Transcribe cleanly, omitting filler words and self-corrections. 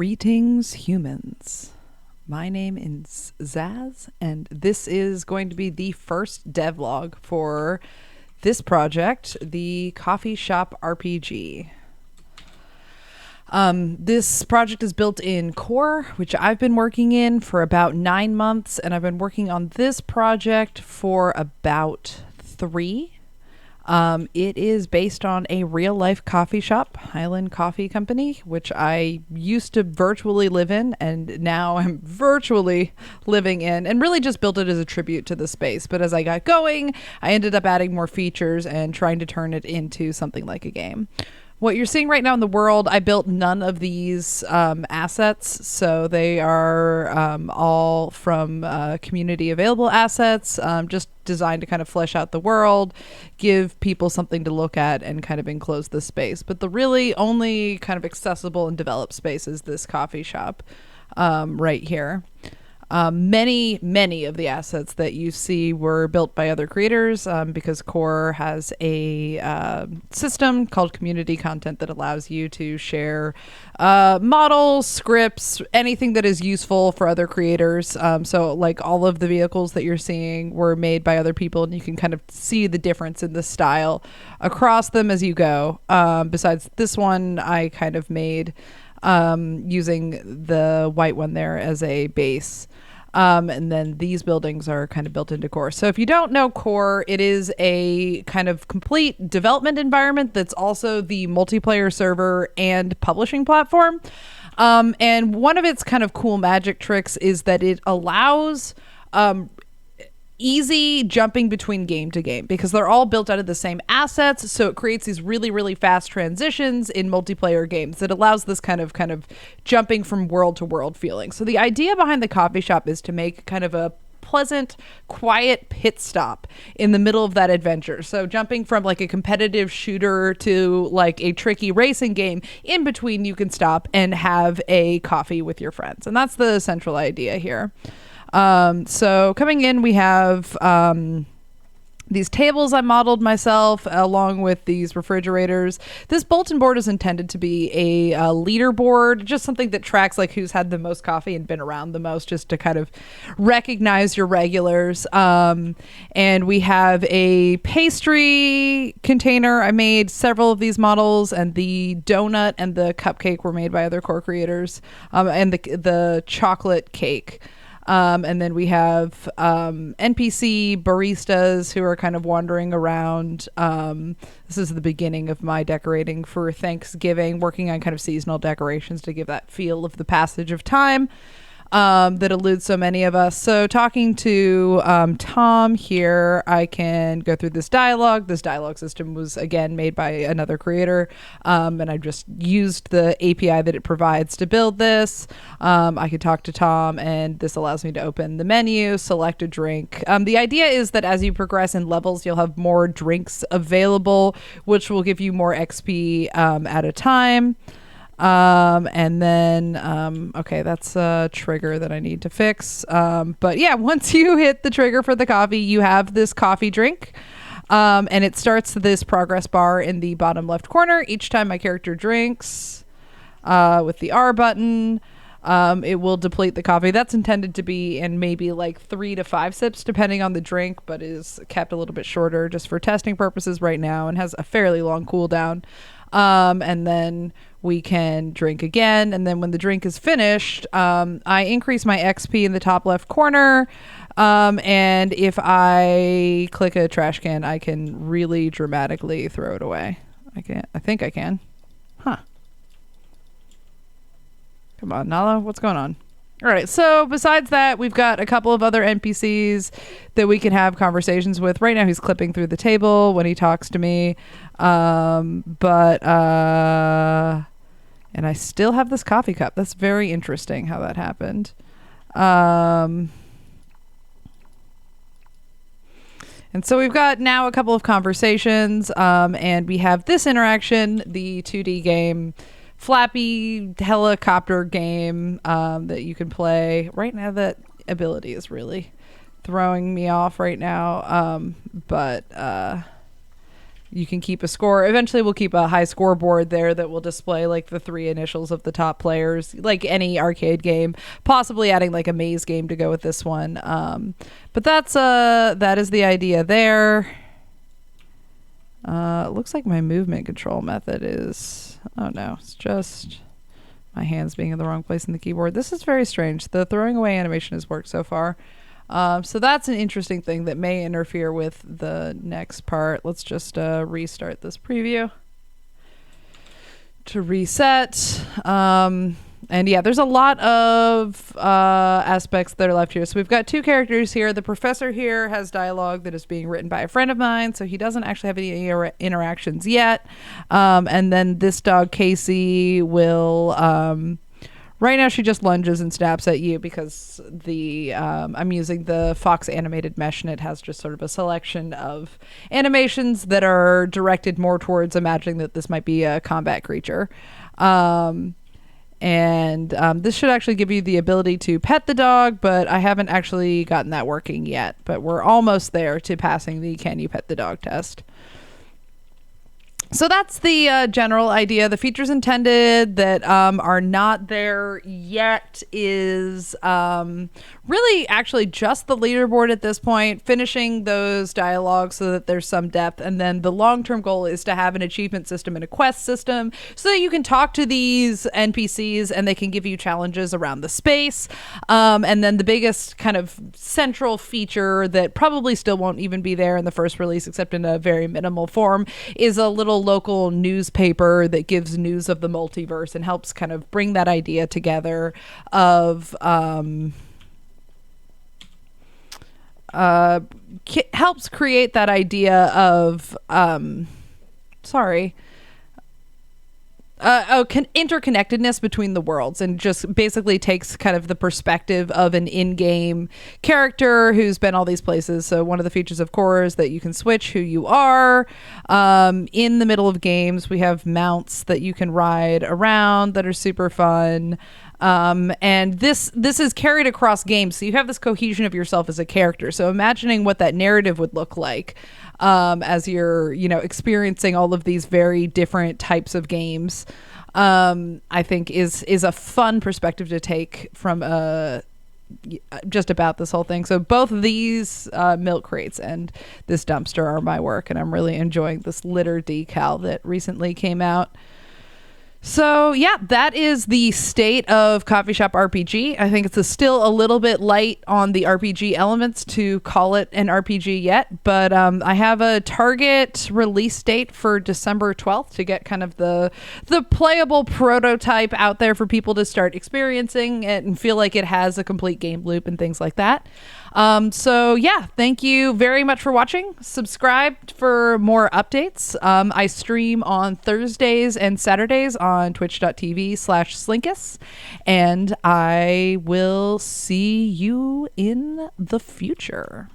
Greetings, humans. My name is Zaz, and this is going to be the first devlog for this project, the Coffee Shop RPG. This project is built in Core, which I've been working in for about 9 months, and I've been working on this project for about 3. It is based on a real-life coffee shop, Highland Coffee Company, which I used to virtually live in, and now I'm virtually living in, and really just built it as a tribute to the space. But as I got going, I ended up adding more features and trying to turn it into something like a game. What you're seeing right now in the world, I built none of these assets, so they are all from community available assets, just designed to kind of flesh out the world, give people something to look at, and kind of enclose the space. But the really only kind of accessible and developed space is this coffee shop right here. Many of the assets that you see were built by other creators because Core has a system called community content that allows you to share models, scripts, anything that is useful for other creators. So like all of the vehicles that you're seeing were made by other people, and you can kind of see the difference in the style across them as you go. Besides this one, I kind of made using the white one there as a base. And then these buildings are kind of built into Core. So if you don't know Core, it is a kind of complete development environment that's also the multiplayer server and publishing platform. And one of its kind of cool magic tricks is that it allows easy jumping between game to game because they're all built out of the same assets, so it creates these really fast transitions in multiplayer games that allows this kind of jumping from world to world feeling. So the idea behind the coffee shop is to make kind of a pleasant, quiet pit stop in the middle of that adventure. So jumping from like a competitive shooter to like a tricky racing game, in between you can stop and have a coffee with your friends. And that's the central idea here. So coming in, we have these tables I modeled myself along with these refrigerators. This bulletin board is intended to be a leaderboard, just something that tracks like who's had the most coffee and been around the most, just to kind of recognize your regulars. And we have a pastry container. I made several of these models, and the donut and the cupcake were made by other Core creators, and the chocolate cake. And then we have NPC baristas who are kind of wandering around. This is the beginning of my decorating for Thanksgiving, working on kind of seasonal decorations to give that feel of the passage of time that eludes so many of us. So talking to Tom here, I can go through this dialogue. This dialogue system was, again, made by another creator, and I just used the API that it provides to build this. I could talk to Tom, and this allows me to open the menu, select a drink. The idea is that as you progress in levels, you'll have more drinks available, which will give you more XP at a time. And then, okay, that's a trigger that I need to fix. But yeah, once you hit the trigger for the coffee, you have this coffee drink. And it starts this progress bar in the bottom left corner. Each time my character drinks, with the R button, it will deplete the coffee. That's intended to be in maybe like 3 to 5 sips, depending on the drink, but is kept a little bit shorter just for testing purposes right now, and has a fairly long cooldown. And then we can drink again. And then when the drink is finished, I increase my XP in the top left corner. And if I click a trash can, I can really dramatically throw it away. I think I can. Huh. Come on, Nala, what's going on? All right, so besides that, we've got a couple of other NPCs that we can have conversations with. Right now, he's clipping through the table when he talks to me. And I still have this coffee cup. That's very interesting how that happened. And so we've got now a couple of conversations, and we have this interaction, the 2D game, Flappy helicopter game that you can play. Right now, that ability is really throwing me off right now. But You can keep a score. Eventually we'll keep a high scoreboard there that will display like the 3 initials of the top players, like any arcade game, possibly adding like a maze game to go with this one. But that is the idea there. It looks like my movement control method is, oh no, it's just my hands being in the wrong place in the keyboard. This is very strange. The throwing away animation has worked so far. So that's an interesting thing that may interfere with the next part. Let's just restart this preview to reset. And yeah, there's a lot of aspects that are left here. So we've got 2 characters here. The professor here has dialogue that is being written by a friend of mine, so he doesn't actually have any interactions yet. And then this dog, Casey, will... right now she just lunges and snaps at you because I'm using the Fox animated mesh, and it has just sort of a selection of animations that are directed more towards imagining that this might be a combat creature. This should actually give you the ability to pet the dog, but I haven't actually gotten that working yet. But we're almost there to passing the can you pet the dog test. So that's the general idea. The features intended that are not there yet is really actually just the leaderboard at this point, finishing those dialogues so that there's some depth. And then the long-term goal is to have an achievement system and a quest system so that you can talk to these NPCs and they can give you challenges around the space. And then the biggest kind of central feature that probably still won't even be there in the first release, except in a very minimal form, is a little local newspaper that gives news of the multiverse and helps kind of bring that idea together of helps create that idea of interconnectedness between the worlds, and just basically takes kind of the perspective of an in-game character who's been all these places. So one of the features of core is that you can switch who you are. In the middle of games, we have mounts that you can ride around that are super fun. And this is carried across games, so you have this cohesion of yourself as a character. So imagining what that narrative would look like as you're, experiencing all of these very different types of games, I think is a fun perspective to take from just about this whole thing. So both of these milk crates and this dumpster are my work, and I'm really enjoying this litter decal that recently came out. So yeah, that is the state of Coffee Shop RPG. I think it's still a little bit light on the RPG elements to call it an RPG yet, but I have a target release date for December 12th to get kind of the playable prototype out there for people to start experiencing it and feel like it has a complete game loop and things like that. So yeah, thank you very much for watching. Subscribe for more updates. I stream on Thursdays and Saturdays on twitch.tv/Slinkus, and I will see you in the future.